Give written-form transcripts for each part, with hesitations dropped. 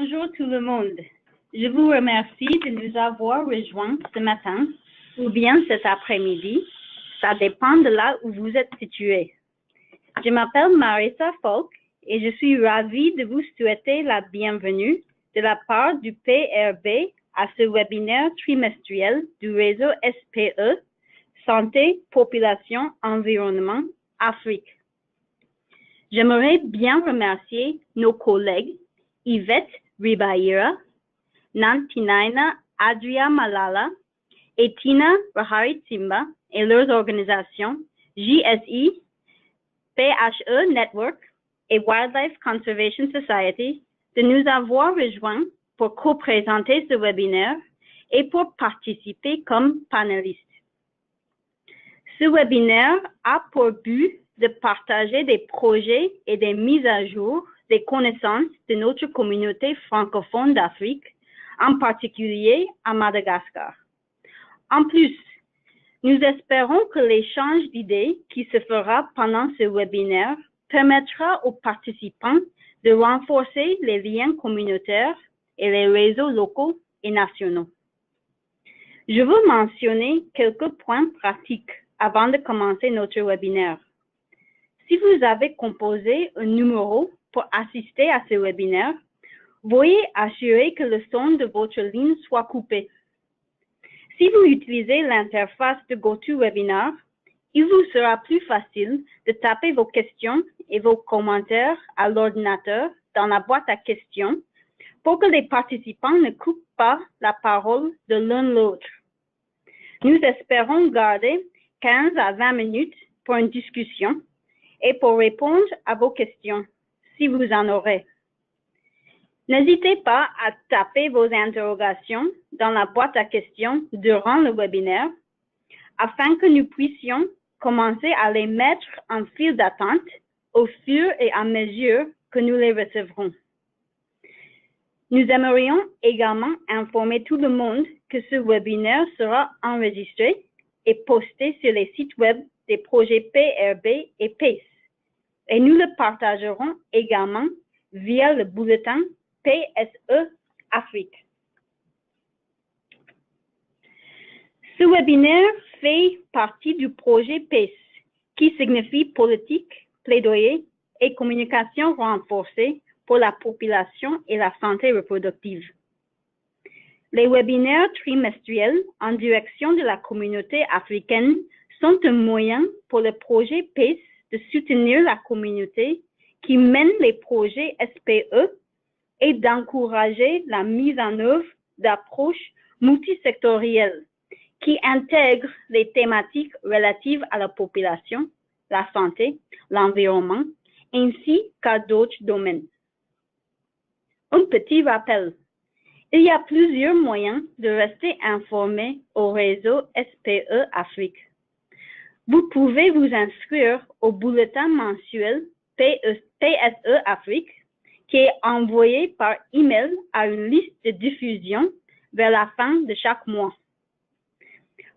Bonjour tout le monde. Je vous remercie de nous avoir rejoints ce matin ou bien cet après-midi. Ça dépend de là où vous êtes situé. Je m'appelle Marissa Falk et je suis ravie de vous souhaiter la bienvenue de la part du PRB à ce webinaire trimestriel du réseau SPE, Santé, Population, Environnement, Afrique. J'aimerais bien remercier nos collègues Yvette Ribaira, Nantinaina Adria Malala et Tina Rahari Timba et leurs organisations JSI, PHE Network et Wildlife Conservation Society de nous avoir rejoints pour co-présenter ce webinaire et pour participer comme panélistes. Ce webinaire a pour but de partager des projets et des mises à jour des connaissances de notre communauté francophone d'Afrique, en particulier à Madagascar. En plus, nous espérons que l'échange d'idées qui se fera pendant ce webinaire permettra aux participants de renforcer les liens communautaires et les réseaux locaux et nationaux. Je veux mentionner quelques points pratiques avant de commencer notre webinaire. Si vous avez composé un numéro pour assister à ce webinaire, veuillez assurer que le son de votre ligne soit coupé. Si vous utilisez l'interface de GoToWebinar, il vous sera plus facile de taper vos questions et vos commentaires à l'ordinateur dans la boîte à questions pour que les participants ne coupent pas la parole de l'un l'autre. Nous espérons garder 15 à 20 minutes pour une discussion et pour répondre à vos questions, si vous en aurez. N'hésitez pas à taper vos interrogations dans la boîte à questions durant le webinaire afin que nous puissions commencer à les mettre en file d'attente au fur et à mesure que nous les recevrons. Nous aimerions également informer tout le monde que ce webinaire sera enregistré et posté sur les sites web des projets PRB et PACE. Et nous le partagerons également via le bulletin PSE Afrique. Ce webinaire fait partie du projet PACE, qui signifie politique, plaidoyer et communication renforcée pour la population et la santé reproductive. Les webinaires trimestriels en direction de la communauté africaine sont un moyen pour le projet PACE de soutenir la communauté qui mène les projets SPE et d'encourager la mise en œuvre d'approches multisectorielles qui intègrent les thématiques relatives à la population, la santé, l'environnement, ainsi qu'à d'autres domaines. Un petit rappel. Il y a plusieurs moyens de rester informé au réseau SPE Afrique. Vous pouvez vous inscrire au bulletin mensuel PSE Afrique qui est envoyé par email à une liste de diffusion vers la fin de chaque mois.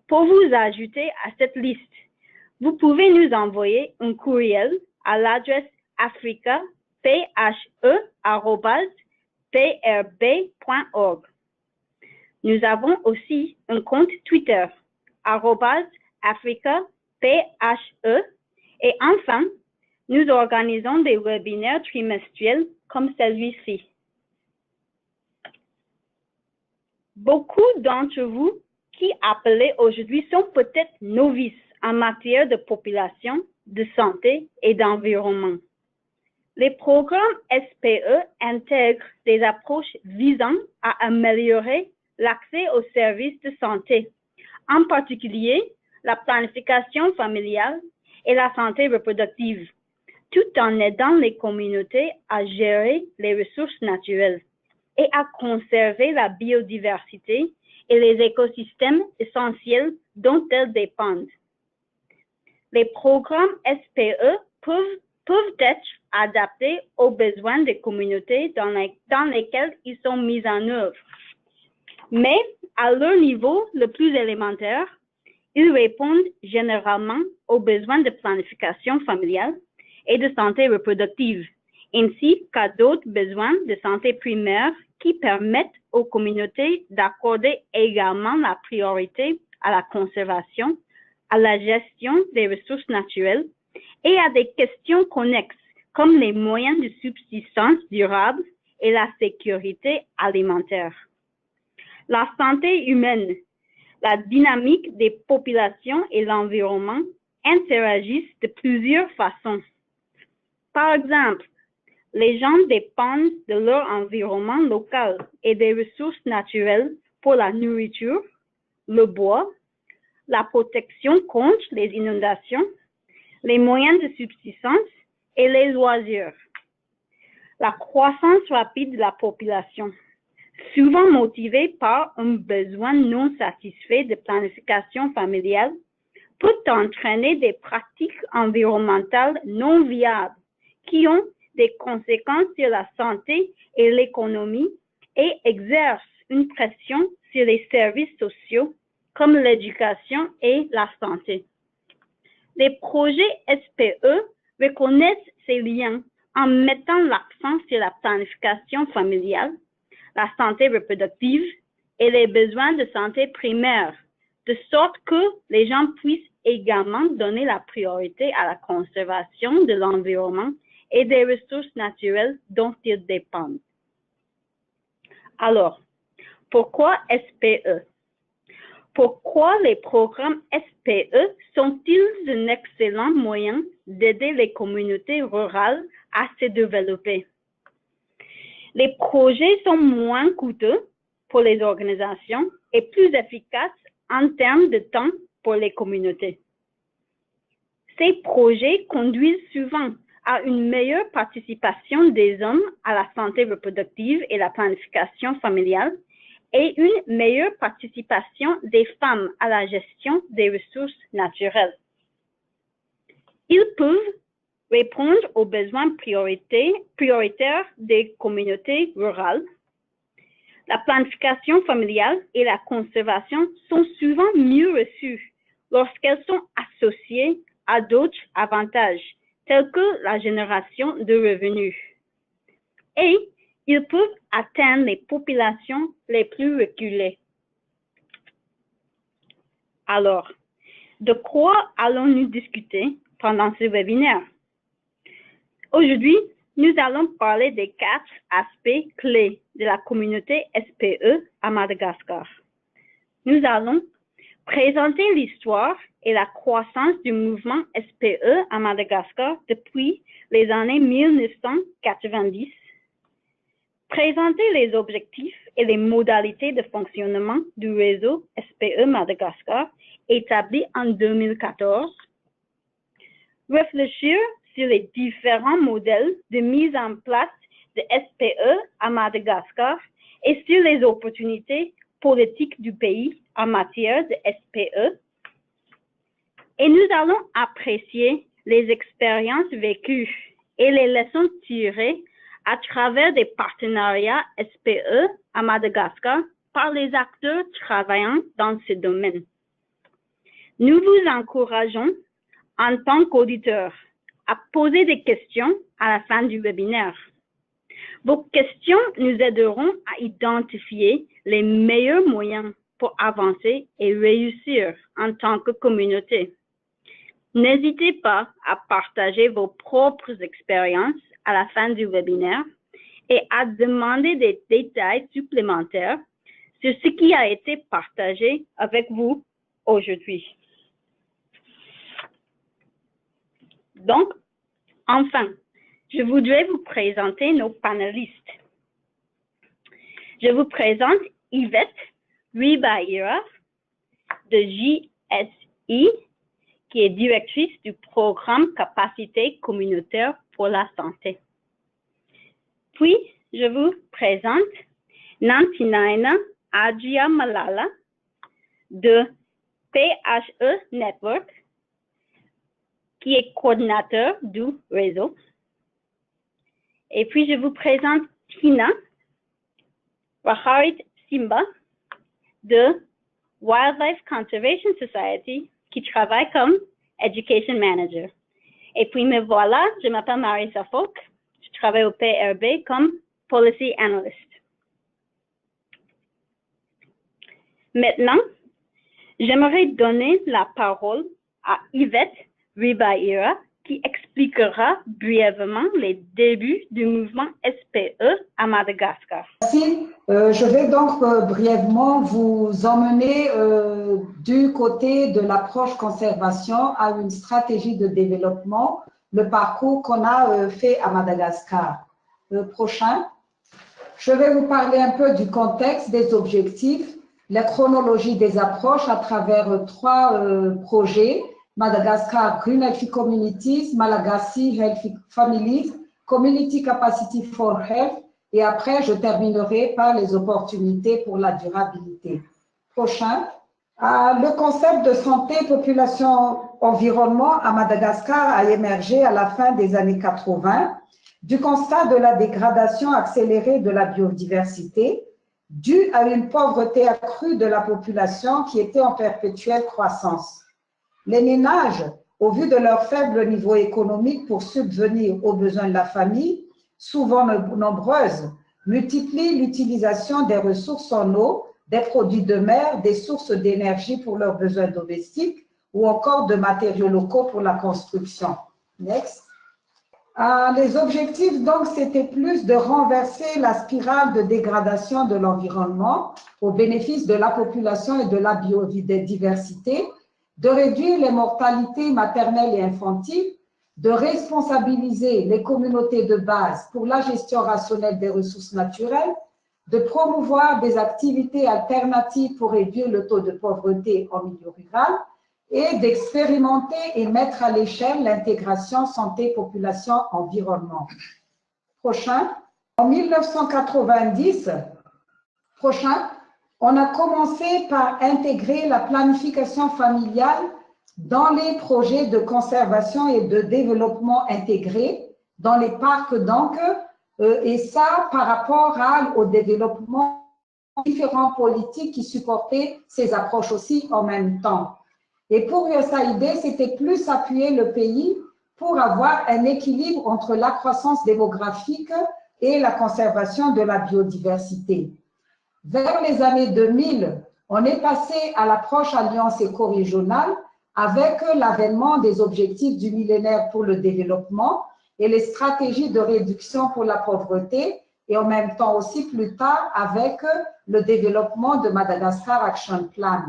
Pour vous ajouter à cette liste, vous pouvez nous envoyer un courriel à l'adresse africaphe@prb.org. Nous avons aussi un compte Twitter, @africaphe, et enfin, nous organisons des webinaires trimestriels comme celui-ci. Beaucoup d'entre vous qui appelez aujourd'hui sont peut-être novices en matière de population, de santé et d'environnement. Les programmes SPE intègrent des approches visant à améliorer l'accès aux services de santé, en particulier la planification familiale et la santé reproductive, tout en aidant les communautés à gérer les ressources naturelles et à conserver la biodiversité et les écosystèmes essentiels dont elles dépendent. Les programmes SPE peuvent être adaptés aux besoins des communautés dans lesquelles ils sont mis en œuvre. Mais à leur niveau le plus élémentaire, ils répondent généralement aux besoins de planification familiale et de santé reproductive ainsi qu'à d'autres besoins de santé primaire qui permettent aux communautés d'accorder également la priorité à la conservation, à la gestion des ressources naturelles et à des questions connexes comme les moyens de subsistance durable et la sécurité alimentaire. La santé humaine, la dynamique des populations et l'environnement interagissent de plusieurs façons. Par exemple, les gens dépendent de leur environnement local et des ressources naturelles pour la nourriture, le bois, la protection contre les inondations, les moyens de subsistance et les loisirs. La croissance rapide de la population, souvent motivée par un besoin non satisfait de planification familiale, peut entraîner des pratiques environnementales non viables qui ont des conséquences sur la santé et l'économie et exercent une pression sur les services sociaux comme l'éducation et la santé. Les projets SPE reconnaissent ces liens en mettant l'accent sur la planification familiale, la santé reproductive et les besoins de santé primaire, de sorte que les gens puissent également donner la priorité à la conservation de l'environnement et des ressources naturelles dont ils dépendent. Alors, pourquoi SPE? Pourquoi les programmes SPE sont-ils un excellent moyen d'aider les communautés rurales à se développer? Les projets sont moins coûteux pour les organisations et plus efficaces en termes de temps pour les communautés. Ces projets conduisent souvent à une meilleure participation des hommes à la santé reproductive et la planification familiale et une meilleure participation des femmes à la gestion des ressources naturelles. Ils peuvent répondre aux besoins prioritaires des communautés rurales. La planification familiale et la conservation sont souvent mieux reçues lorsqu'elles sont associées à d'autres avantages, tels que la génération de revenus. Et ils peuvent atteindre les populations les plus reculées. Alors, de quoi allons-nous discuter pendant ce webinaire? Aujourd'hui, nous allons parler des 4 aspects clés de la communauté SPE à Madagascar. Nous allons présenter l'histoire et la croissance du mouvement SPE à Madagascar depuis les années 1990, présenter les objectifs et les modalités de fonctionnement du réseau SPE Madagascar établi en 2014, réfléchir sur les différents modèles de mise en place de SPE à Madagascar et sur les opportunités politiques du pays en matière de SPE. Et nous allons apprécier les expériences vécues et les leçons tirées à travers des partenariats SPE à Madagascar par les acteurs travaillant dans ce domaine. Nous vous encourageons, en tant qu'auditeurs, à poser des questions à la fin du webinaire. Vos questions nous aideront à identifier les meilleurs moyens pour avancer et réussir en tant que communauté. N'hésitez pas à partager vos propres expériences à la fin du webinaire et à demander des détails supplémentaires sur ce qui a été partagé avec vous aujourd'hui. Donc, enfin, je voudrais vous présenter nos panélistes. Je vous présente Yvette Ribaira de JSI, qui est directrice du programme Capacité communautaire pour la santé. Puis, je vous présente Nantinaina Adria Malala de PHE Network, qui est coordinateur du réseau. Et puis, je vous présente Tina Raharit Simba de Wildlife Conservation Society, qui travaille comme Education Manager. Et puis, me voilà, je m'appelle Marissa Falk, je travaille au PRB comme Policy Analyst. Maintenant, j'aimerais donner la parole à Yvette Ribaira qui expliquera brièvement les débuts du mouvement SPE à Madagascar. Merci. Je vais donc brièvement vous emmener du côté de l'approche conservation à une stratégie de développement, le parcours qu'on a fait à Madagascar. Prochain. Je vais vous parler un peu du contexte, des objectifs, la chronologie des approches à travers trois projets, Madagascar Green Healthy Communities, Malagasy Healthy Families, Community Capacity for Health, et après je terminerai par les opportunités pour la durabilité. Prochain. Le concept de santé, population, environnement à Madagascar a émergé à la fin des années 80 du constat de la dégradation accélérée de la biodiversité due à une pauvreté accrue de la population qui était en perpétuelle croissance. Les ménages, au vu de leur faible niveau économique pour subvenir aux besoins de la famille, souvent nombreuses, multiplient l'utilisation des ressources en eau, des produits de mer, des sources d'énergie pour leurs besoins domestiques ou encore de matériaux locaux pour la construction. Next. Les objectifs, donc, c'était plus de renverser la spirale de dégradation de l'environnement au bénéfice de la population et de la biodiversité, de réduire les mortalités maternelles et infantiles, de responsabiliser les communautés de base pour la gestion rationnelle des ressources naturelles, de promouvoir des activités alternatives pour réduire le taux de pauvreté en milieu rural et d'expérimenter et mettre à l'échelle l'intégration santé-population-environnement. Prochain. En 1990, on a commencé par intégrer la planification familiale dans les projets de conservation et de développement intégrés dans les parcs donc, et ça par rapport au développement de différents politiques qui supportaient ces approches aussi en même temps. Et pour USAID, c'était plus appuyer le pays pour avoir un équilibre entre la croissance démographique et la conservation de la biodiversité. Vers les années 2000, on est passé à l'approche alliance éco-régionale avec l'avènement des objectifs du millénaire pour le développement et les stratégies de réduction pour la pauvreté et en même temps aussi plus tard avec le développement de Madagascar Action Plan.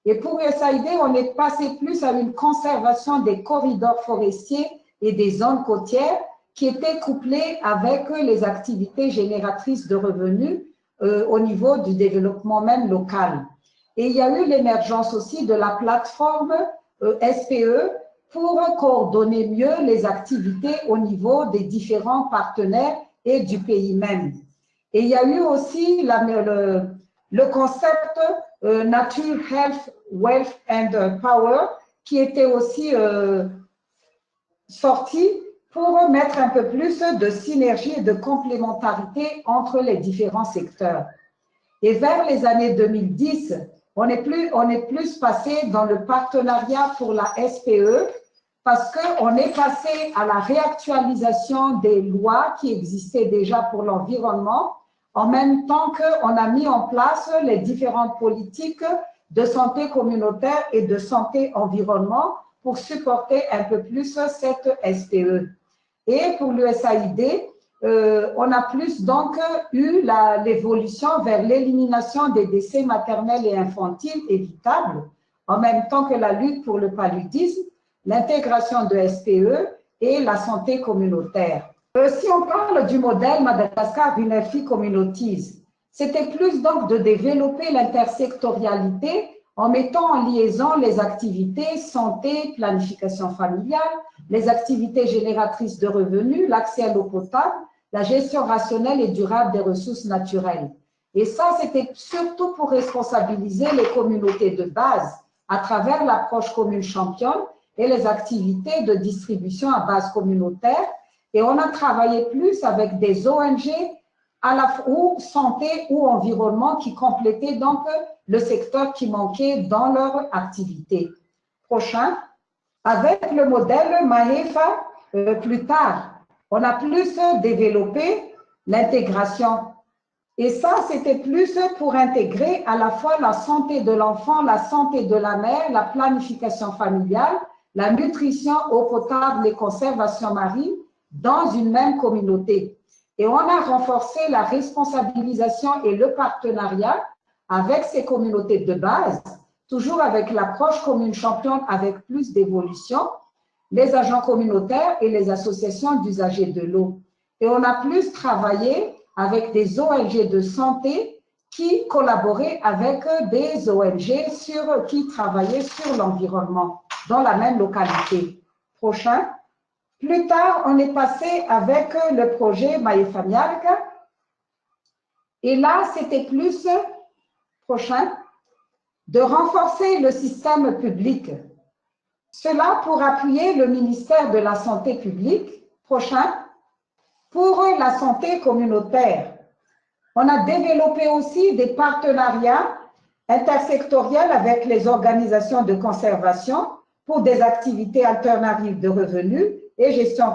Et pour USAID, on est passé plus à une conservation des corridors forestiers et des zones côtières qui étaient couplées avec les activités génératrices de revenus au niveau du développement même local. Et il y a eu l'émergence aussi de la plateforme SPE pour coordonner mieux les activités au niveau des différents partenaires et du pays même. Et il y a eu aussi le concept Nature, Health, Wealth and Power qui était aussi sorti pour mettre un peu plus de synergie et de complémentarité entre les différents secteurs. Et vers les années 2010, on est plus passé dans le partenariat pour la SPE parce qu'on est passé à la réactualisation des lois qui existaient déjà pour l'environnement en même temps qu'on a mis en place les différentes politiques de santé communautaire et de santé environnement pour supporter un peu plus cette SPE. Et pour l'USAID, on a plus donc eu l'évolution vers l'élimination des décès maternels et infantiles évitables, en même temps que la lutte pour le paludisme, l'intégration de SPE et la santé communautaire. Si on parle du modèle Madagascar Green Healthy Communities, c'était plus donc de développer l'intersectorialité en mettant en liaison les activités santé, planification familiale, les activités génératrices de revenus, l'accès à l'eau potable, la gestion rationnelle et durable des ressources naturelles. Et ça, c'était surtout pour responsabiliser les communautés de base à travers l'approche commune championne et les activités de distribution à base communautaire. Et on a travaillé plus avec des ONG à la ou santé ou environnement qui complétaient donc le secteur qui manquait dans leur activité. Prochain, avec le modèle MAEFA plus tard. On a plus développé l'intégration. Et ça, c'était plus pour intégrer à la fois la santé de l'enfant, la santé de la mère, la planification familiale, la nutrition, eau potable et conservation marine dans une même communauté. Et on a renforcé la responsabilisation et le partenariat avec ces communautés de base, toujours avec l'approche commune championne avec plus d'évolution, les agents communautaires et les associations d'usagers de l'eau. Et on a plus travaillé avec des ONG de santé qui collaboraient avec des ONG qui travaillaient sur l'environnement dans la même localité. Prochain. Plus tard, on est passé avec le projet Maïfamiarka. Et là, c'était plus, prochain, de renforcer le système public. Cela pour appuyer le ministère de la Santé publique. Prochain, pour la santé communautaire. On a développé aussi des partenariats intersectoriels avec les organisations de conservation pour des activités alternatives de revenus et gestion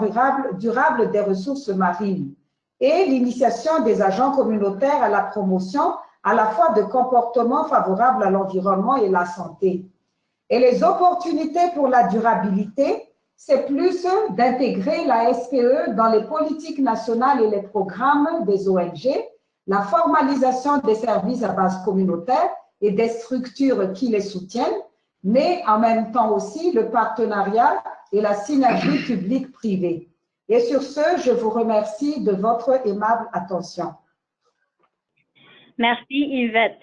durable des ressources marines et l'initiation des agents communautaires à la promotion à la fois de comportements favorables à l'environnement et la santé. Et les opportunités pour la durabilité, c'est plus d'intégrer la SPE dans les politiques nationales et les programmes des ONG, la formalisation des services à base communautaire et des structures qui les soutiennent, mais en même temps aussi le partenariat et la synergie publique-privée. Et sur ce, je vous remercie de votre aimable attention. Merci Yvette.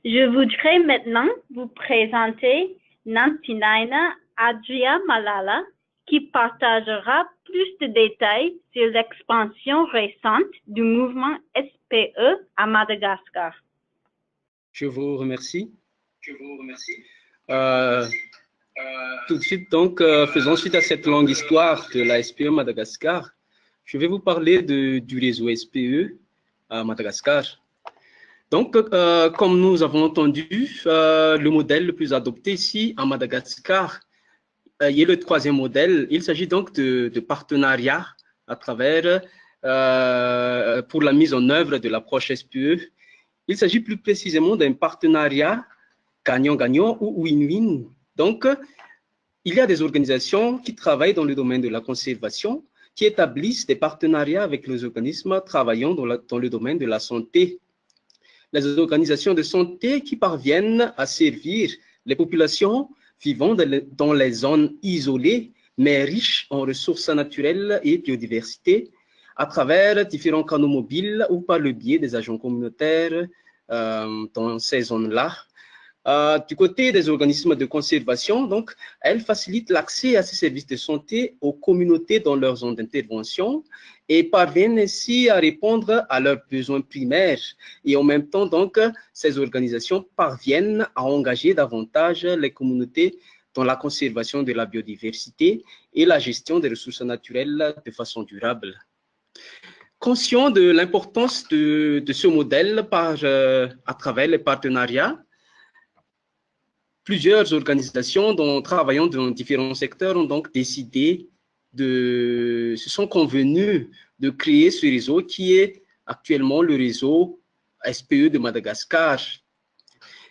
Je voudrais maintenant vous présenter Nantinaina Adria Malala qui partagera plus de détails sur l'expansion récente du mouvement SPE à Madagascar. Je vous remercie. Tout de suite, donc, faisons suite à cette longue histoire de la SPE Madagascar. Je vais vous parler du réseau SPE à Madagascar. Donc, comme nous avons entendu, le modèle le plus adopté ici à Madagascar est le troisième modèle. Il s'agit donc de partenariat à travers, pour la mise en œuvre de l'approche SPE. Il s'agit plus précisément d'un partenariat gagnant-gagnant ou win-win. Donc, il y a des organisations qui travaillent dans le domaine de la conservation, qui établissent des partenariats avec les organismes travaillant dans le domaine de la santé. Les organisations de santé qui parviennent à servir les populations vivant dans les zones isolées, mais riches en ressources naturelles et biodiversité, à travers différents canaux mobiles ou par le biais des agents communautaires dans ces zones-là. Du côté des organismes de conservation, donc, elles facilitent l'accès à ces services de santé aux communautés dans leurs zones d'intervention et parviennent ainsi à répondre à leurs besoins primaires. Et en même temps, donc, ces organisations parviennent à engager davantage les communautés dans la conservation de la biodiversité et la gestion des ressources naturelles de façon durable. Conscient de l'importance de ce modèle à travers les partenariats, plusieurs organisations travaillant dans différents secteurs ont donc décidé se sont convenues de créer ce réseau qui est actuellement le réseau SPE de Madagascar.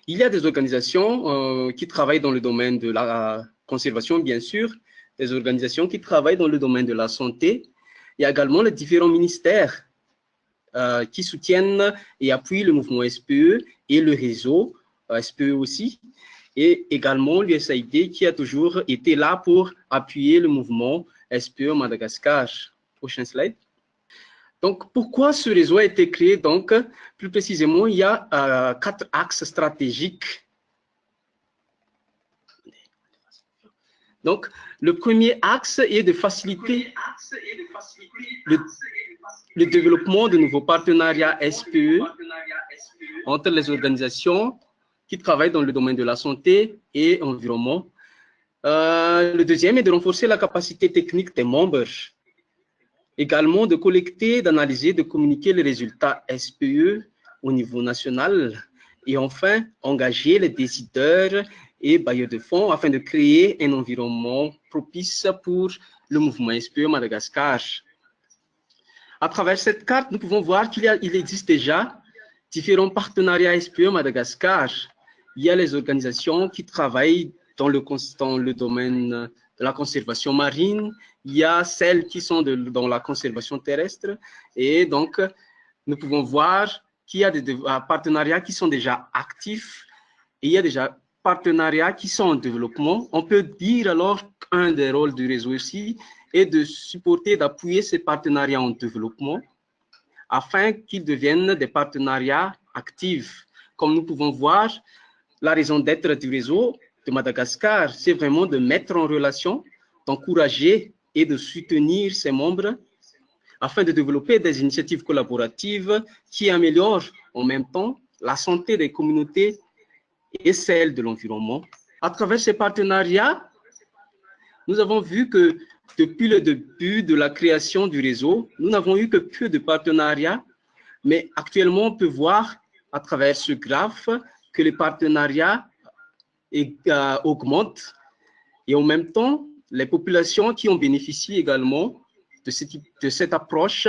Il y a des organisations qui travaillent dans le domaine de la conservation, bien sûr, des organisations qui travaillent dans le domaine de la santé. Il y a également les différents ministères qui soutiennent et appuient le mouvement SPE et le réseau SPE aussi. Et également l'USAID qui a toujours été là pour appuyer le mouvement SPE Madagascar. Prochain slide. Donc, pourquoi ce réseau a été créé? Donc, plus précisément, il y a 4 axes stratégiques. Donc, le premier axe est de faciliter le développement de nouveaux partenariats SPE entre les organisations qui travaillent dans le domaine de la santé et environnement. Le deuxième est de renforcer la capacité technique des membres. Également de collecter, d'analyser, de communiquer les résultats SPE au niveau national. Et enfin, engager les décideurs et bailleurs de fonds afin de créer un environnement propice pour le mouvement SPE Madagascar. À travers cette carte, nous pouvons voir qu'il existe déjà différents partenariats SPE Madagascar. Il y a les organisations qui travaillent dans le domaine de la conservation marine, il y a celles qui sont dans la conservation terrestre, et donc nous pouvons voir qu'il y a des partenariats qui sont déjà actifs, et il y a déjà partenariats qui sont en développement. On peut dire alors qu'un des rôles du réseau aussi est de supporter, d'appuyer ces partenariats en développement afin qu'ils deviennent des partenariats actifs. Comme nous pouvons voir, la raison d'être du réseau de Madagascar, c'est vraiment de mettre en relation, d'encourager et de soutenir ses membres afin de développer des initiatives collaboratives qui améliorent en même temps la santé des communautés et celle de l'environnement. À travers ces partenariats, nous avons vu que depuis le début de la création du réseau, nous n'avons eu que peu de partenariats, mais actuellement, on peut voir à travers ce graphe que les partenariats augmentent et en même temps, les populations qui ont bénéficié également de cette approche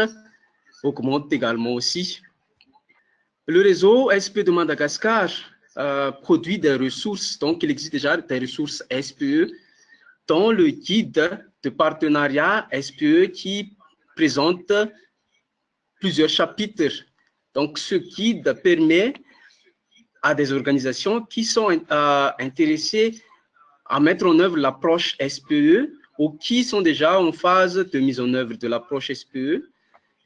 augmentent également aussi. Le réseau SPE de Madagascar produit des ressources, donc il existe déjà des ressources SPE dans le guide de partenariat SPE qui présente plusieurs chapitres. Donc ce guide permet à des organisations qui sont intéressées à mettre en œuvre l'approche SPE ou qui sont déjà en phase de mise en œuvre de l'approche SPE.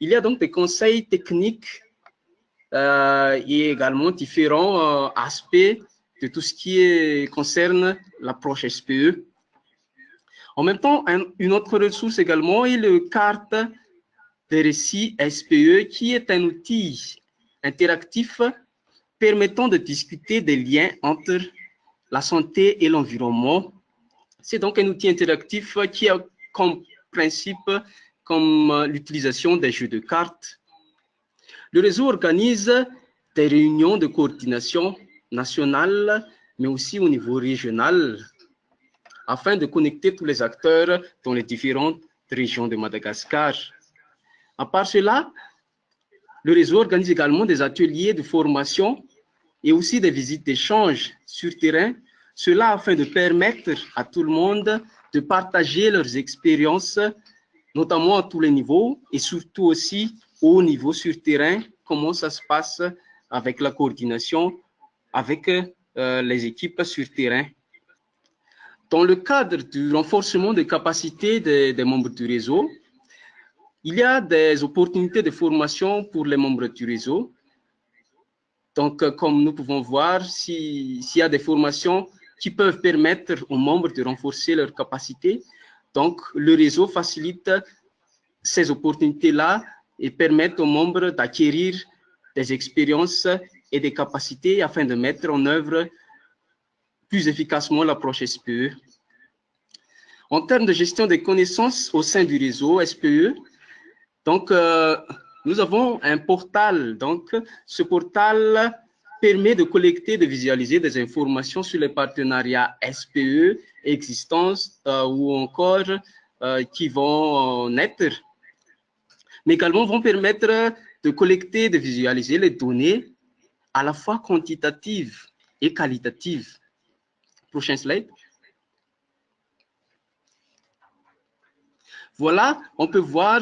Il y a donc des conseils techniques et également différents aspects de tout ce qui concerne l'approche SPE. En même temps, une autre ressource également est le carte des récits SPE qui est un outil interactif permettant de discuter des liens entre la santé et l'environnement. C'est donc un outil interactif qui a comme principe l'utilisation des jeux de cartes. Le réseau organise des réunions de coordination nationale, mais aussi au niveau régional, afin de connecter tous les acteurs dans les différentes régions de Madagascar. À part cela, le réseau organise également des ateliers de formation et aussi des visites d'échange sur terrain, cela afin de permettre à tout le monde de partager leurs expériences, notamment à tous les niveaux et surtout aussi au niveau sur terrain, comment ça se passe avec la coordination, avec les équipes sur terrain. Dans le cadre du renforcement des capacités des membres du réseau, il y a des opportunités de formation pour les membres du réseau. Donc, comme nous pouvons voir, s'il y a des formations qui peuvent permettre aux membres de renforcer leurs capacités, donc le réseau facilite ces opportunités-là et permet aux membres d'acquérir des expériences et des capacités afin de mettre en œuvre plus efficacement l'approche SPE. En termes de gestion des connaissances au sein du réseau SPE, donc, nous avons un portal. Donc, ce portal permet de collecter et de visualiser des informations sur les partenariats SPE existants ou encore qui vont naître, mais également vont permettre de collecter et de visualiser les données à la fois quantitatives et qualitatives. Prochain slide. Voilà, on peut voir,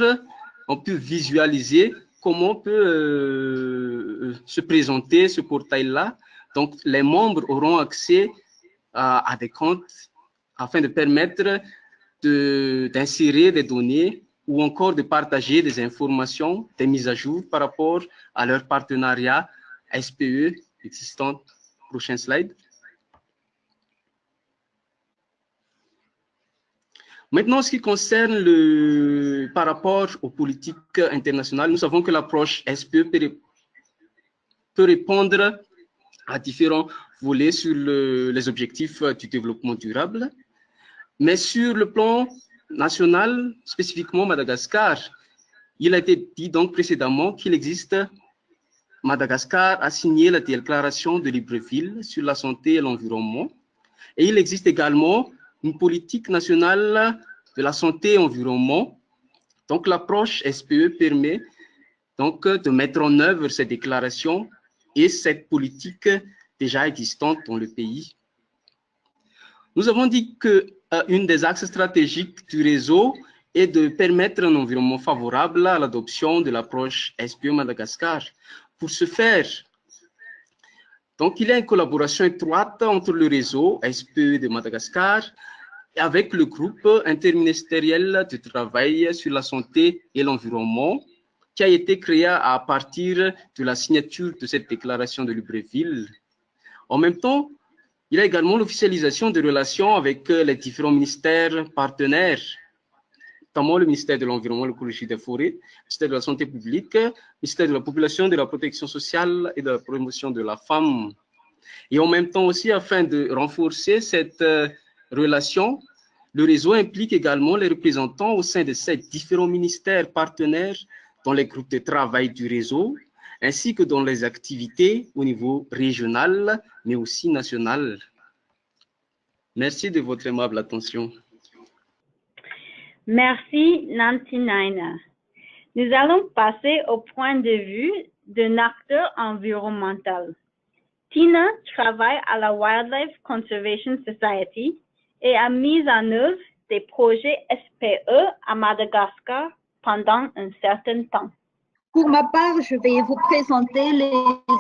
on peut visualiser comment on peut se présenter ce portail-là. Donc, les membres auront accès à des comptes afin de permettre d'insérer des données ou encore de partager des informations, des mises à jour par rapport à leur partenariat SPE existant. Prochain slide. Maintenant, en ce qui concerne par rapport aux politiques internationales, nous savons que l'approche SPE peut répondre à différents volets sur les objectifs du développement durable. Mais sur le plan national, spécifiquement Madagascar, il a été dit donc précédemment qu'il existe, Madagascar a signé la déclaration de Libreville sur la santé et l'environnement. Et il existe également une politique nationale de la santé et environnement. Donc, l'approche SPE permet donc de mettre en œuvre cette déclaration et cette politique déjà existante dans le pays. Nous avons dit qu'une des axes stratégiques du réseau est de permettre un environnement favorable à l'adoption de l'approche SPE Madagascar. Pour ce faire, donc, il y a une collaboration étroite entre le réseau SPE de Madagascar et avec le groupe interministériel de travail sur la santé et l'environnement qui a été créé à partir de la signature de cette déclaration de Libreville. En même temps, il y a également l'officialisation des relations avec les différents ministères partenaires, notamment le ministère de l'Environnement, de l'Écologie et des Forêts, le ministère de la Santé publique, le ministère de la Population, de la Protection sociale et de la Promotion de la femme. Et en même temps aussi, afin de renforcer cette relation, le réseau implique également les représentants au sein de ces différents ministères partenaires dans les groupes de travail du réseau, ainsi que dans les activités au niveau régional, mais aussi national. Merci de votre aimable attention. Merci, Nancy Naina. Nous allons passer au point de vue d'un acteur environnemental. Tina travaille à la Wildlife Conservation Society et a mis en œuvre des projets SPE à Madagascar pendant un certain temps. Pour ma part, je vais vous présenter les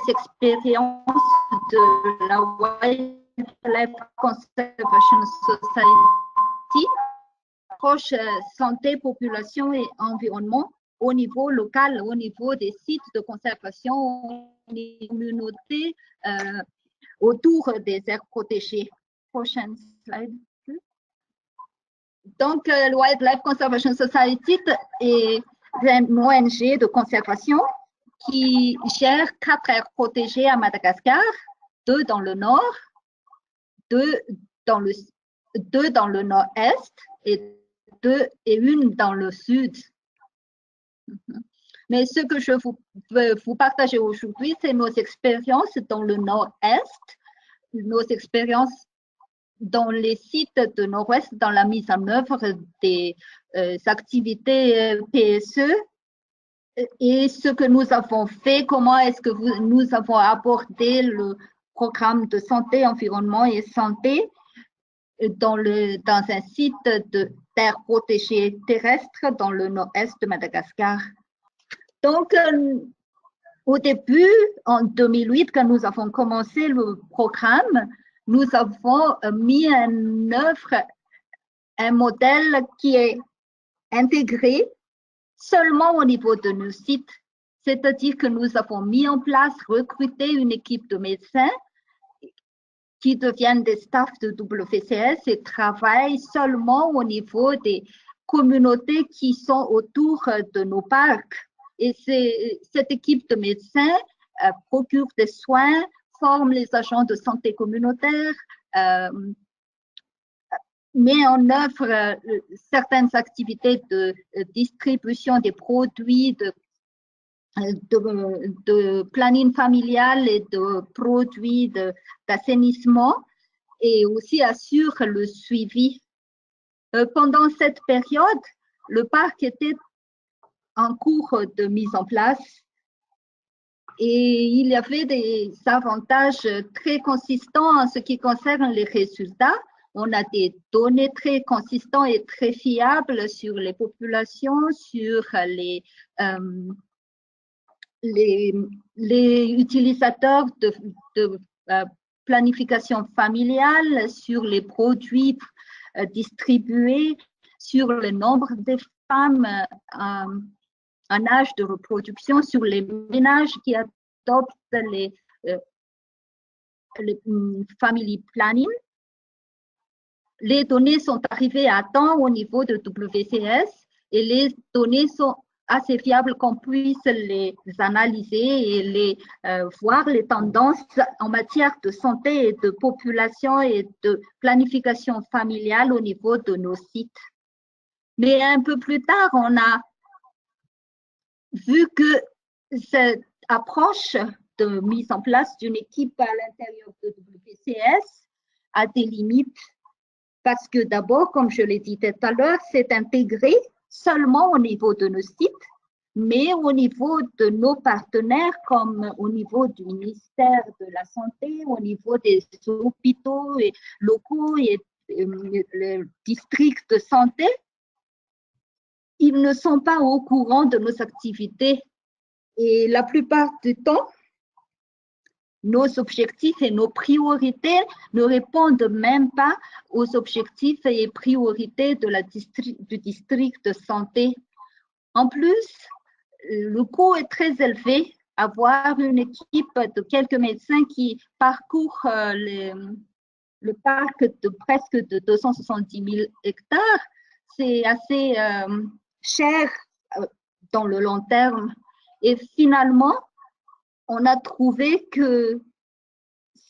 expériences de la Wildlife Conservation Society, approche santé, population et environnement au niveau local, au niveau des sites de conservation, des communautés autour des aires protégées. Prochaine slide. Donc, le Wildlife Conservation Society est une ONG de conservation qui gère 4 aires protégées à Madagascar, 2 dans le nord, 2 dans le nord-est et 1 dans le sud. Mais ce que je veux vous partager aujourd'hui, c'est nos expériences dans le nord-est, nos expériences dans les sites de nord-ouest, dans la mise en œuvre des activités PSE et ce que nous avons fait, comment est-ce que nous avons abordé le programme de santé, environnement et santé dans un site d'aire protégée terrestre dans le nord-est de Madagascar. Donc, au début, en 2008, quand nous avons commencé le programme, nous avons mis en œuvre un modèle qui est intégré seulement au niveau de nos sites. C'est-à-dire que nous avons mis en place, recruté une équipe de médecins qui deviennent des staffs de WCS et travaillent seulement au niveau des communautés qui sont autour de nos parcs. Et cette équipe de médecins procure des soins, forme les agents de santé communautaire, met en œuvre certaines activités de distribution des produits, de planning familial et de produits d'assainissement et aussi assure le suivi. Pendant cette période, le parc était en cours de mise en place et il y avait des avantages très consistants en ce qui concerne les résultats. On a des données très consistantes et très fiables sur les populations, sur les utilisateurs de planification familiale, sur les produits distribués, sur le nombre de femmes en âge de reproduction, sur les ménages qui adoptent les family planning. Les données sont arrivées à temps au niveau de WCS et les données sont assez fiables qu'on puisse les analyser et voir les tendances en matière de santé et de population et de planification familiale au niveau de nos sites. Mais un peu plus tard, on a vu que cette approche de mise en place d'une équipe à l'intérieur de WCS a des limites parce que d'abord, comme je l'ai dit tout à l'heure, c'est intégré seulement au niveau de nos sites mais au niveau de nos partenaires, comme au niveau du ministère de la Santé, au niveau des hôpitaux et locaux et le district de santé, ils ne sont pas au courant de nos activités. Et la plupart du temps, nos objectifs et nos priorités ne répondent même pas aux objectifs et priorités du district de santé. En plus, le coût est très élevé. Avoir une équipe de quelques médecins qui parcourent le parc de presque de 270 000 hectares, c'est assez cher dans le long terme. Et finalement, on a trouvé que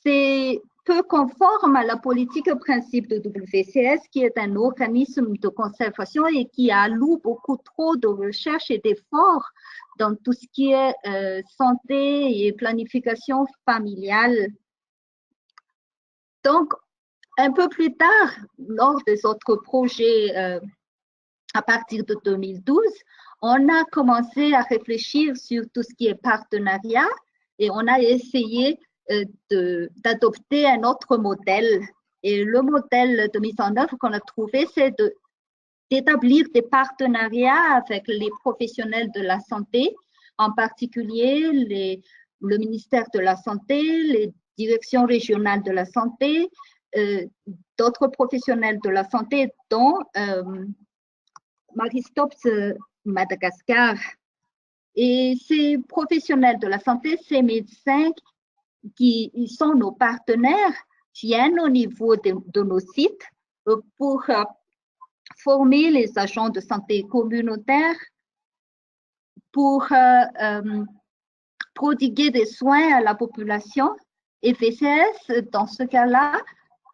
c'est peu conforme à la politique principe de WCS, qui est un organisme de conservation et qui alloue beaucoup trop de recherche et d'efforts dans tout ce qui est santé et planification familiale. Donc, un peu plus tard, lors des autres projets à partir de 2012, on a commencé à réfléchir sur tout ce qui est partenariat et on a essayé d'adopter un autre modèle. Et le modèle de mise en œuvre qu'on a trouvé, c'est d'établir des partenariats avec les professionnels de la santé, en particulier le ministère de la Santé, les directions régionales de la santé, d'autres professionnels de la santé, dont Maristops Madagascar. Et ces professionnels de la santé, ces médecins qui sont nos partenaires, viennent au niveau de nos sites pour former les agents de santé communautaire, pour prodiguer des soins à la population. Et VCS, dans ce cas-là,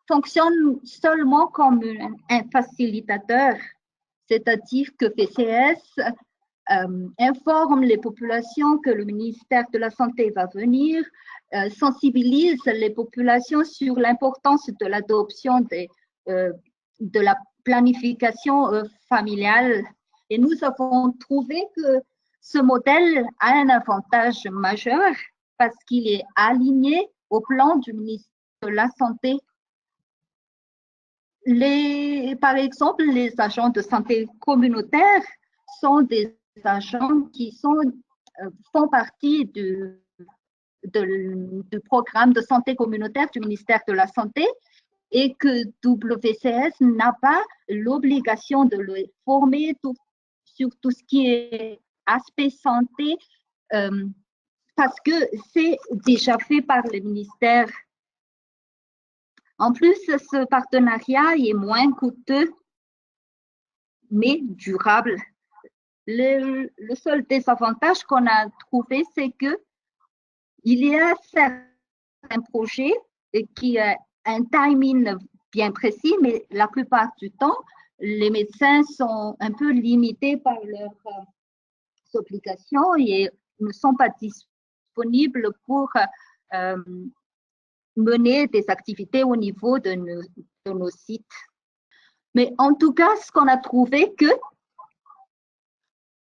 fonctionne seulement comme un facilitateur, c'est-à-dire que VCS informe les populations que le ministère de la Santé va venir, sensibilise les populations sur l'importance de l'adoption de la planification familiale. Et nous avons trouvé que ce modèle a un avantage majeur parce qu'il est aligné au plan du ministère de la Santé. Par exemple, les agents de santé communautaire sont des agents qui font partie du programme de santé communautaire du ministère de la Santé et que WCS n'a pas l'obligation de le former sur tout ce qui est aspect santé parce que c'est déjà fait par le ministère. En plus, ce partenariat est moins coûteux, mais durable. Le seul désavantage qu'on a trouvé, c'est que il y a certains projets qui ont un timing bien précis, mais la plupart du temps, les médecins sont un peu limités par leurs obligations et ne sont pas disponibles pour mener des activités au niveau de nos sites. Mais en tout cas, ce qu'on a trouvé que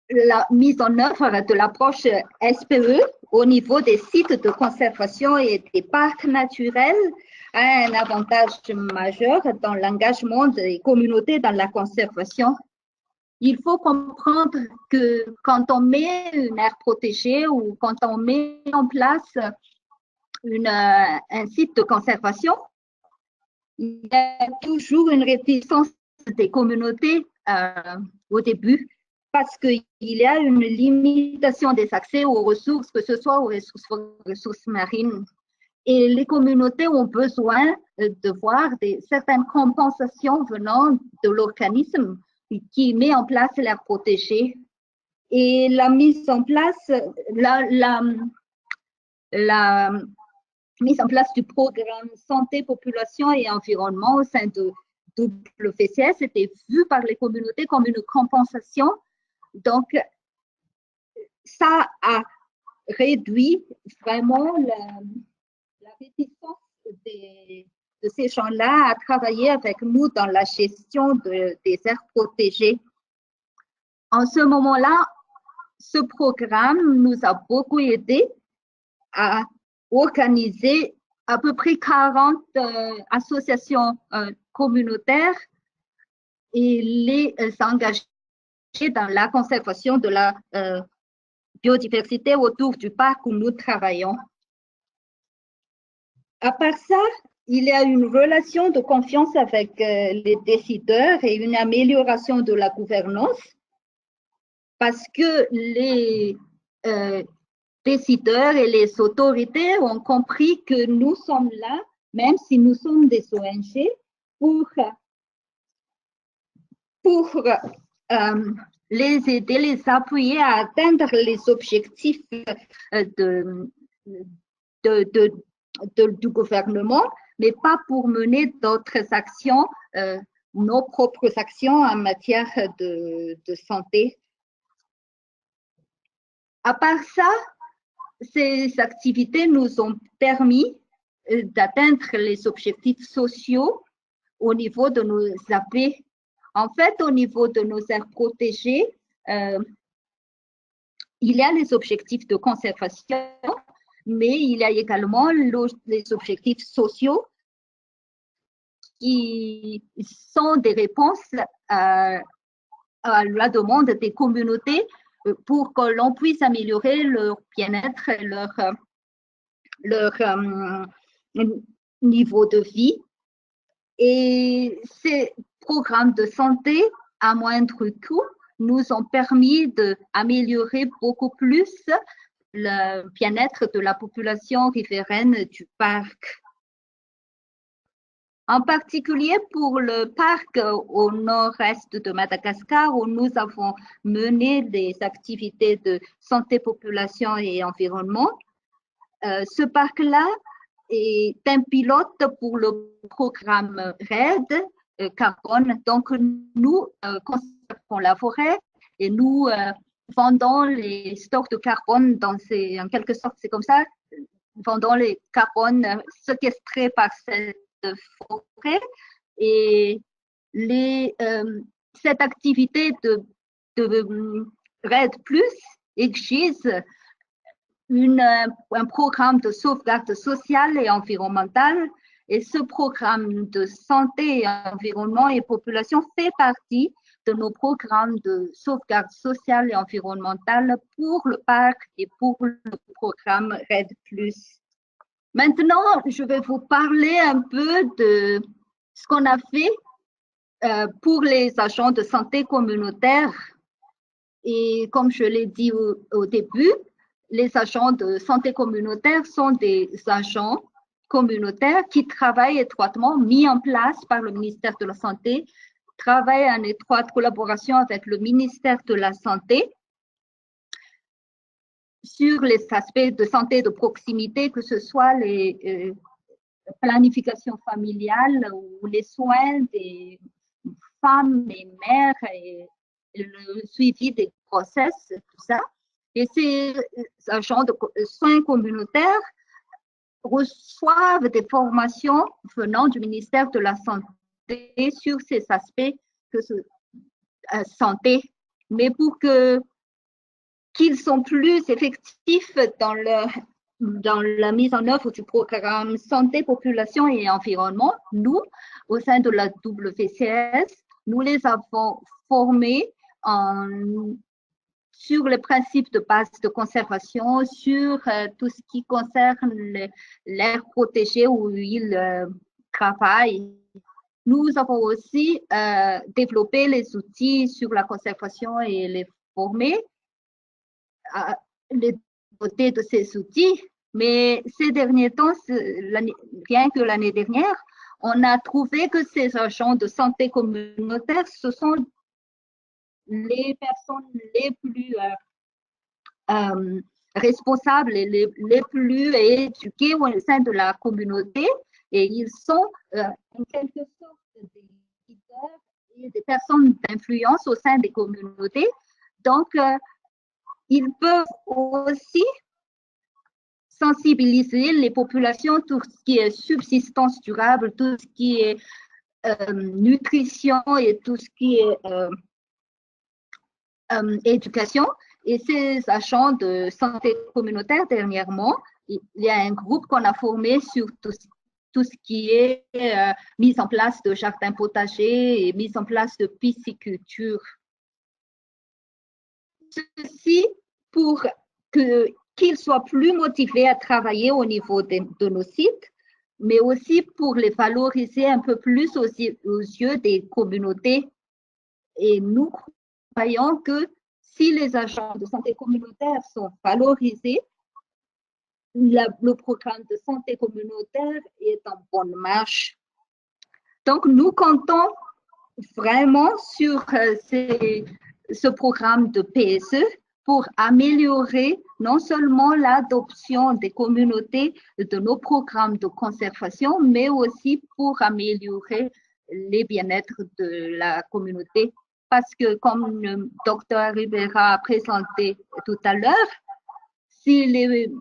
la mise en œuvre de l'approche SPE au niveau des sites de conservation et des parcs naturels a un avantage majeur dans l'engagement des communautés dans la conservation. Il faut comprendre que quand on met une aire protégée ou quand on met en place un site de conservation, il y a toujours une réticence des communautés au début parce qu'il y a une limitation des accès aux ressources, que ce soit aux ressources marines. Et les communautés ont besoin de voir certaines compensations venant de l'organisme qui met en place l'aire protégée. Et la mise en place, la mise en place du programme santé, population et environnement au sein de WCS était vue par les communautés comme une compensation. Donc, ça a réduit vraiment la réticence de ces gens-là à travailler avec nous dans la gestion des aires protégées. En ce moment-là, ce programme nous a beaucoup aidé à organiser à peu près 40 associations communautaires et les engager dans la conservation de la biodiversité autour du parc où nous travaillons. À part ça, il y a une relation de confiance avec les décideurs et une amélioration de la gouvernance parce que les décideurs et les autorités ont compris que nous sommes là, même si nous sommes des ONG, pour les aider, les appuyer à atteindre les objectifs du gouvernement, mais pas pour mener d'autres actions, nos propres actions en matière de santé. À part ça, ces activités nous ont permis d'atteindre les objectifs sociaux au niveau de nos AP. En fait, au niveau de nos aires protégées, il y a les objectifs de conservation, mais il y a également les objectifs sociaux qui sont des réponses à la demande des communautés pour que l'on puisse améliorer leur bien-être et leur niveau de vie. Et ces programmes de santé à moindre coût nous ont permis d'améliorer beaucoup plus le bien-être de la population riveraine du parc. En particulier pour le parc au nord-est de Madagascar, où nous avons mené des activités de santé, population et environnement. Ce parc-là est un pilote pour le programme RED carbone. Donc, nous conservons la forêt et nous vendons les stocks de carbone en quelque sorte, c'est comme ça, vendons les carbones séquestrés par cette forêt et cette activité de RED+ exige un programme de sauvegarde sociale et environnementale, et ce programme de santé et environnement et population fait partie de nos programmes de sauvegarde sociale et environnementale pour le parc et pour le programme RED+. Maintenant, je vais vous parler un peu de ce qu'on a fait pour les agents de santé communautaire. Et comme je l'ai dit au début, les agents de santé communautaire sont des agents communautaires qui travaillent étroitement, mis en place par le ministère de la Santé, travaillent en étroite collaboration avec le ministère de la Santé sur les aspects de santé de proximité, que ce soit les planifications familiales ou les soins des femmes et mères et le suivi des grossesses, tout ça. Et ces agents de soins communautaires reçoivent des formations venant du ministère de la Santé sur ces aspects de santé, mais pour qu'ils sont plus effectifs dans la mise en œuvre du programme Santé, Population et Environnement, nous, au sein de la WCS, nous les avons formés sur les principes de base de conservation, sur tout ce qui concerne l'air protégé où ils travaillent. Nous avons aussi développé les outils sur la conservation et les former, les doter de ces outils. Mais ces derniers temps, rien que l'année dernière, on a trouvé que ces agents de santé communautaire, ce sont les personnes les plus responsables et les plus éduquées au sein de la communauté, et ils sont en quelque sorte des leaders et des personnes d'influence au sein des communautés. Donc, ils peuvent aussi sensibiliser les populations, tout ce qui est subsistance durable, tout ce qui est nutrition et tout ce qui est éducation, Et ces agents de santé communautaire, dernièrement, il y a un groupe qu'on a formé sur tout ce qui est mise en place de jardins potagers et mise en place de pisciculture. Ceci pour qu'ils soient plus motivés à travailler au niveau de nos sites, mais aussi pour les valoriser un peu plus aux yeux des communautés. Et nous croyons que si les agents de santé communautaire sont valorisés, le programme de santé communautaire est en bonne marche. Donc, nous comptons vraiment sur ce programme de PSE pour améliorer non seulement l'adoption des communautés de nos programmes de conservation, mais aussi pour améliorer les bien-être de la communauté. Parce que, comme le docteur Rivera a présenté tout à l'heure, si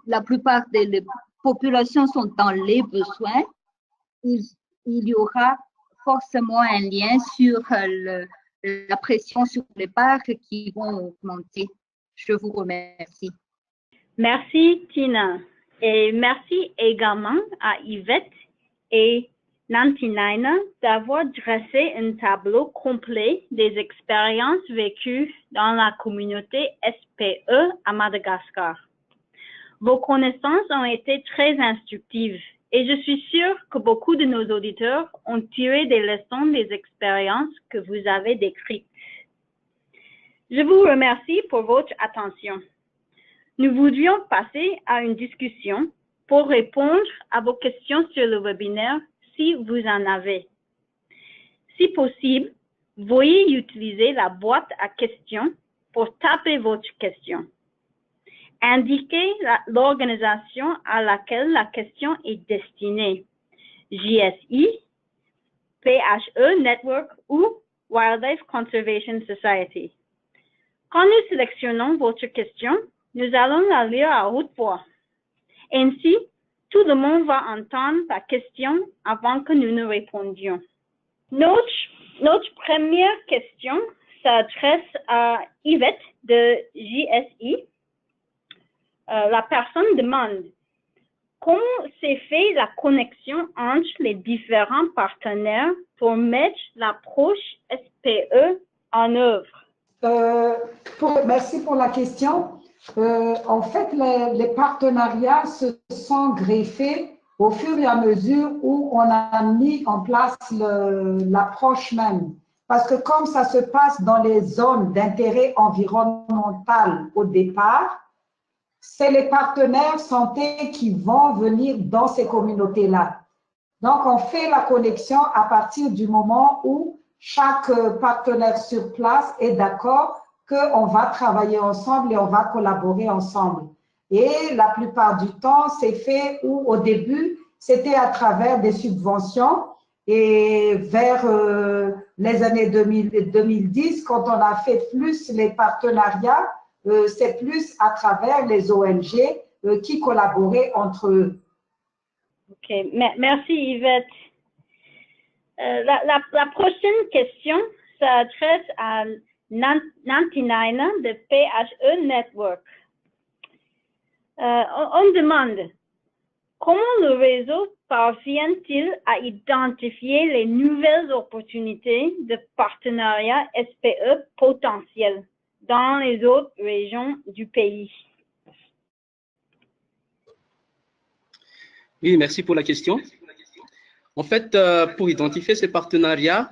la plupart des populations sont dans les besoins, il y aura forcément un lien sur la pression sur les parcs qui vont augmenter. Je vous remercie. Merci, Tina. Et merci également à Yvette et Nantinaina d'avoir dressé un tableau complet des expériences vécues dans la communauté SPE à Madagascar. Vos connaissances ont été très instructives et je suis sûre que beaucoup de nos auditeurs ont tiré des leçons des expériences que vous avez décrites. Je vous remercie pour votre attention. Nous voudrions passer à une discussion pour répondre à vos questions sur le webinaire si vous en avez. Si possible, veuillez utiliser la boîte à questions pour taper votre question. Indiquez l'organisation à laquelle la question est destinée, JSI, PHE Network ou Wildlife Conservation Society. Quand nous sélectionnons votre question, nous allons la lire à haute voix. Ainsi, tout le monde va entendre la question avant que nous ne répondions. Notre première question s'adresse à Yvette de JSI. La personne demande comment s'est fait la connexion entre les différents partenaires pour mettre l'approche SPE en œuvre. Merci pour la question. En fait, les partenariats se sont greffés au fur et à mesure où on a mis en place l'approche même. Parce que comme ça se passe dans les zones d'intérêt environnemental au départ, c'est les partenaires santé qui vont venir dans ces communautés-là. Donc, on fait la connexion à partir du moment où chaque partenaire sur place est d'accord qu'on va travailler ensemble et on va collaborer ensemble. Et la plupart du temps, c'est fait où au début, c'était à travers des subventions et vers les années 2010, quand on a fait plus les partenariats, c'est plus à travers les ONG qui collaboraient entre eux. OK. Merci Yvette. La prochaine question s'adresse à Nantinaina de PHE Network. On demande comment le réseau parvient-il à identifier les nouvelles opportunités de partenariat SPE potentiels dans les autres régions du pays? Oui, merci pour la question. En fait, pour identifier ces partenariats,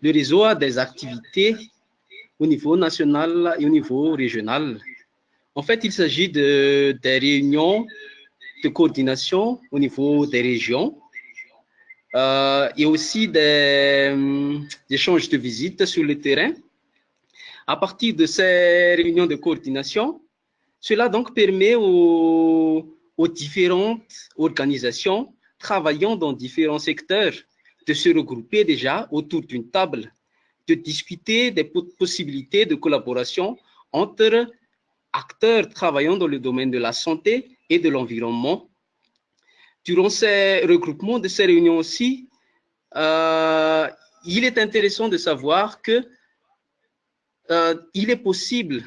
le réseau a des activités au niveau national et au niveau régional. En fait, il s'agit des réunions de coordination au niveau des régions et aussi des échanges de visites sur le terrain. À partir de ces réunions de coordination, cela donc permet aux différentes organisations travaillant dans différents secteurs de se regrouper déjà autour d'une table, de discuter des possibilités de collaboration entre acteurs travaillant dans le domaine de la santé et de l'environnement. Durant ces regroupements de ces réunions aussi, il est intéressant de savoir que il est possible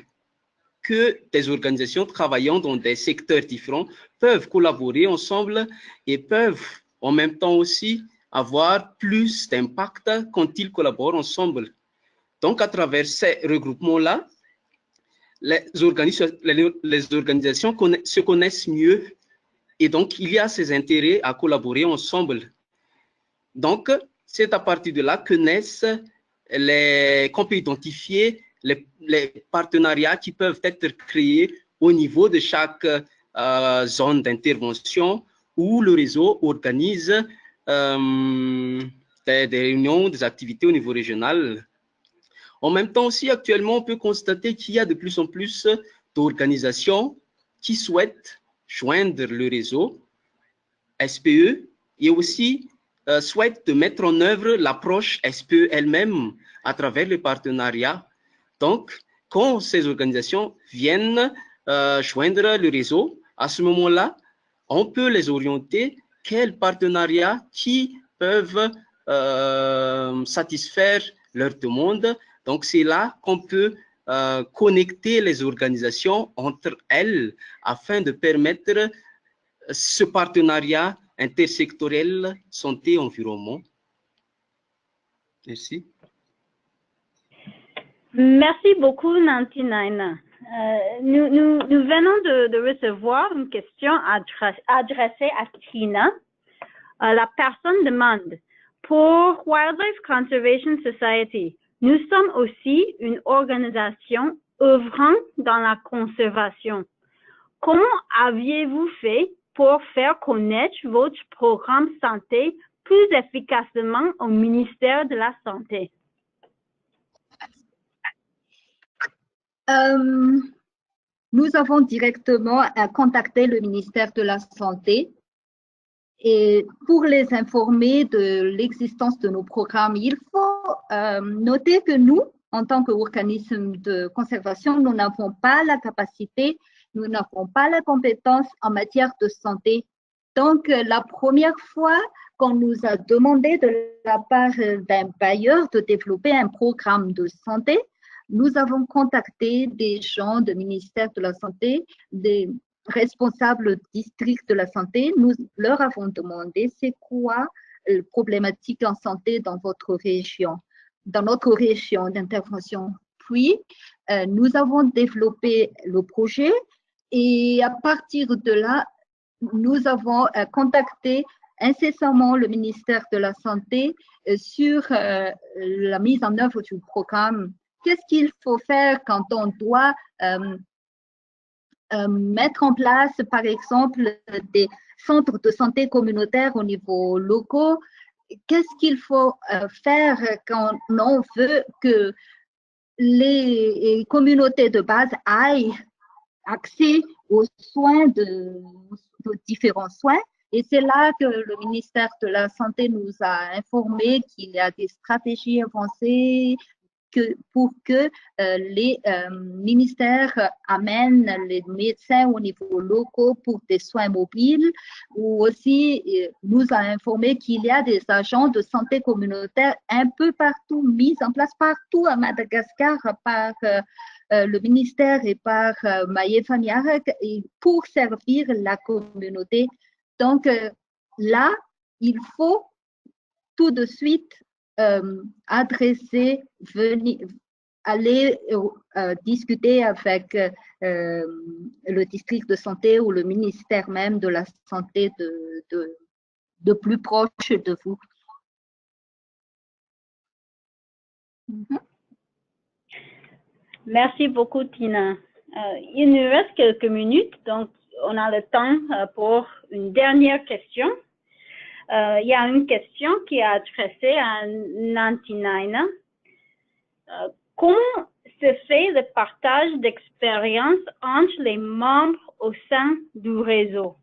que des organisations travaillant dans des secteurs différents peuvent collaborer ensemble et peuvent en même temps aussi avoir plus d'impact quand ils collaborent ensemble. Donc, à travers ces regroupements-là, les organisations se connaissent mieux et donc il y a ces intérêts à collaborer ensemble. Donc, c'est à partir de là que naissent qu'on peut identifier les partenariats qui peuvent être créés au niveau de chaque zone d'intervention où le réseau organise des réunions, des activités au niveau régional. En même temps aussi, actuellement, on peut constater qu'il y a de plus en plus d'organisations qui souhaitent joindre le réseau SPE et aussi souhaitent mettre en œuvre l'approche SPE elle-même à travers les partenariats. Donc, quand ces organisations viennent joindre le réseau, à ce moment-là, on peut les orienter quels partenariats qui peuvent satisfaire leurs demandes. Donc, c'est là qu'on peut connecter les organisations entre elles afin de permettre ce partenariat intersectoriel santé-environnement. Merci. Merci beaucoup, Nantinaina. Nous venons de recevoir une question adressée à Tina. La personne demande, pour Wildlife Conservation Society, nous sommes aussi une organisation œuvrant dans la conservation. Comment aviez-vous fait pour faire connaître votre programme santé plus efficacement au ministère de la Santé? Nous avons directement contacté le ministère de la Santé et pour les informer de l'existence de nos programmes. Il faut noter que nous, en tant qu'organisme de conservation, nous n'avons pas la capacité, nous n'avons pas la compétence en matière de santé. Donc, la première fois qu'on nous a demandé de la part d'un bailleur de développer un programme de santé, nous avons contacté des gens du ministère de la Santé, des responsables districts de la santé. Nous leur avons demandé c'est quoi la problématique en santé dans votre région, dans notre région d'intervention. Puis, nous avons développé le projet et à partir de là, nous avons contacté incessamment le ministère de la Santé sur la mise en œuvre du programme. Qu'est-ce qu'il faut faire quand on doit mettre en place, par exemple, des centres de santé communautaires au niveau local? Qu'est-ce qu'il faut faire quand on veut que les communautés de base aient accès aux soins, de différents soins? Et c'est là que le ministère de la Santé nous a informé qu'il y a des stratégies avancées pour que les ministères amènent les médecins au niveau local pour des soins mobiles, ou aussi nous a informé qu'il y a des agents de santé communautaire un peu partout, mis en place partout à Madagascar par le ministère et par Maïefa Niarek pour servir la communauté. Donc là, il faut tout de suite adresser, aller discuter avec le district de santé ou le ministère même de la santé de plus proche de vous. Merci beaucoup, Tina. Il nous reste quelques minutes, donc on a le temps pour une dernière question. Il y a une question qui est adressée à Nantinaina. Comment se fait le partage d'expérience entre les membres au sein du réseau?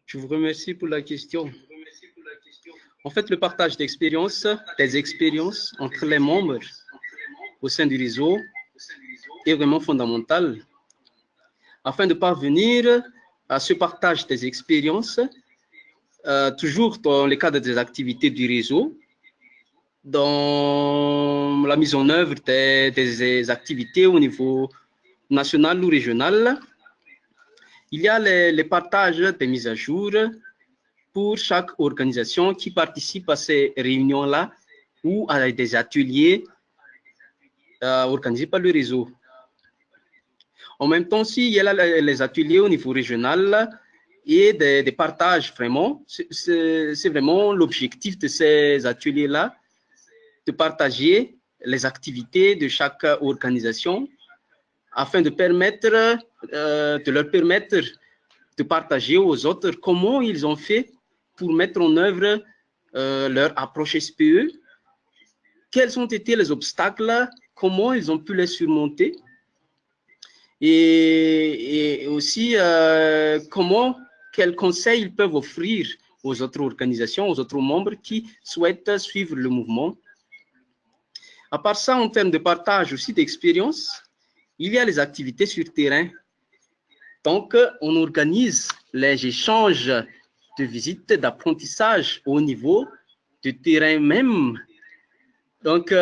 Je vous remercie pour la question. En fait, le partage d'expériences, des expériences entre les membres au sein du réseau est vraiment fondamental. Afin de parvenir à ce partage des expériences, toujours dans le cadre des activités du réseau, dans la mise en œuvre des activités au niveau national ou régional. Il y a les partages des mises à jour pour chaque organisation qui participe à ces réunions-là ou à des ateliers organisés par le réseau. En même temps, aussi, il y a les ateliers au niveau régional et des partages vraiment. C'est vraiment l'objectif de ces ateliers-là, de partager les activités de chaque organisation afin de leur permettre de partager aux autres comment ils ont fait pour mettre en œuvre leur approche SPE, quels ont été les obstacles, comment ils ont pu les surmonter, et aussi quels conseils ils peuvent offrir aux autres organisations, aux autres membres qui souhaitent suivre le mouvement. À part ça, en termes de partage aussi d'expérience, il y a les activités sur terrain. Donc, on organise les échanges de visites, d'apprentissage au niveau du terrain même. Donc,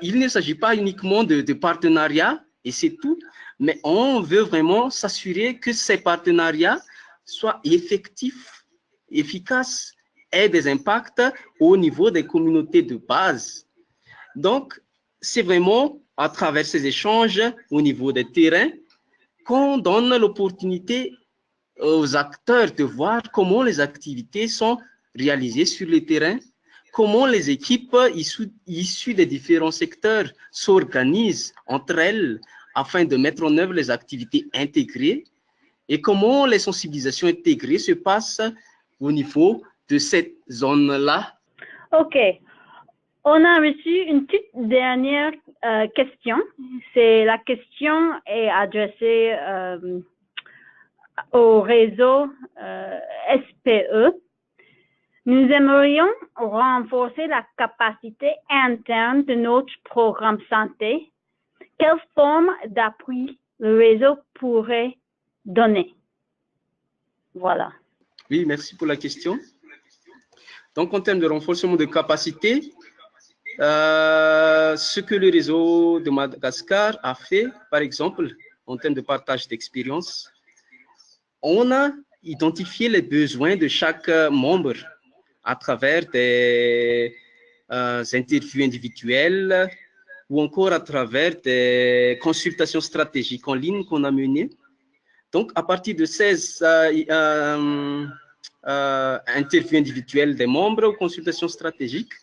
il ne s'agit pas uniquement de partenariats, et c'est tout, mais on veut vraiment s'assurer que ces partenariats soient effectifs, efficaces, aient des impacts au niveau des communautés de base. Donc, c'est vraiment à travers ces échanges au niveau des terrains qu'on donne l'opportunité aux acteurs de voir comment les activités sont réalisées sur le terrain, comment les équipes issues des différents secteurs s'organisent entre elles afin de mettre en œuvre les activités intégrées et comment les sensibilisations intégrées se passent au niveau de cette zone-là. OK. On a reçu une toute dernière question. La question est adressée au réseau SPE. Nous aimerions renforcer la capacité interne de notre programme santé. Quelle forme d'appui le réseau pourrait donner? Voilà. Oui, merci pour la question. Donc, en termes de renforcement de capacité, ce que le réseau de Madagascar a fait, par exemple, en termes de partage d'expérience, on a identifié les besoins de chaque membre à travers des interviews individuelles ou encore à travers des consultations stratégiques en ligne qu'on a menées. Donc, à partir de ces interviews individuelles des membres ou consultations stratégiques,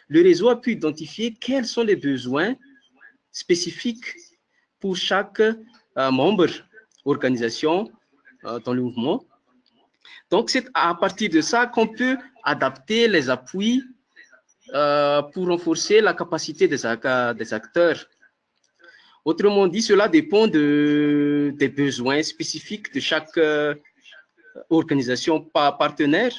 le réseau a pu identifier quels sont les besoins spécifiques pour chaque membre, organisation dans le mouvement. Donc, c'est à partir de ça qu'on peut adapter les appuis pour renforcer la capacité des acteurs. Autrement dit, cela dépend des besoins spécifiques de chaque organisation partenaire.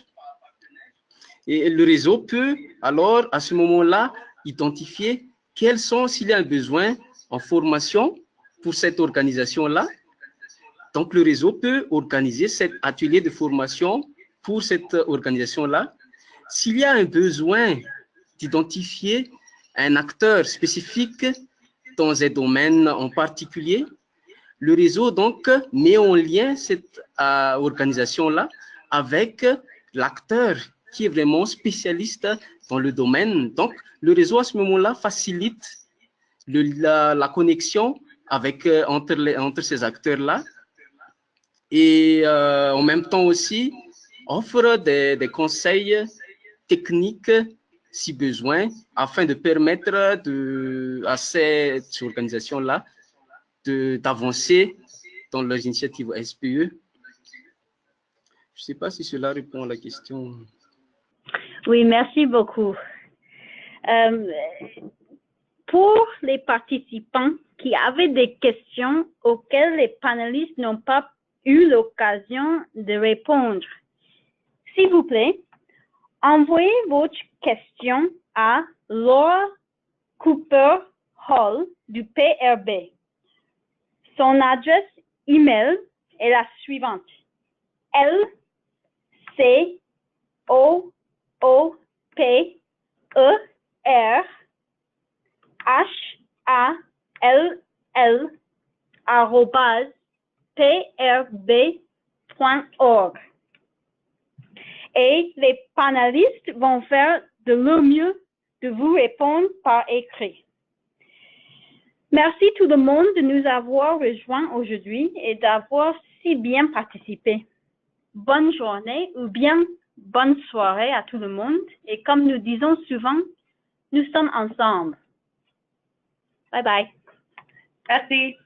Et le réseau peut alors, à ce moment-là, identifier quels sont, s'il y a un besoin en formation pour cette organisation-là. Donc, le réseau peut organiser cet atelier de formation pour cette organisation-là. S'il y a un besoin d'identifier un acteur spécifique dans un domaine en particulier, le réseau donc met en lien cette organisation-là avec l'acteur qui est vraiment spécialiste dans le domaine. Donc, le réseau, à ce moment-là, facilite la connexion entre ces acteurs-là et en même temps aussi offre des conseils techniques si besoin, afin de permettre à cette organisation-là d'avancer dans leurs initiatives SPE. Je ne sais pas si cela répond à la question. Oui, merci beaucoup. Pour les participants qui avaient des questions auxquelles les panélistes n'ont pas eu l'occasion de répondre, s'il vous plaît, envoyez votre question à Laura Cooper Hall du PRB. Son adresse email est la suivante: LCOOPE rhall@prb.org. Et les panélistes vont faire de leur mieux de vous répondre par écrit. Merci tout le monde de nous avoir rejoints aujourd'hui et d'avoir si bien participé. Bonne journée ou bien bonne soirée à tout le monde. Et comme nous disons souvent, nous sommes ensemble. Bye bye. Merci.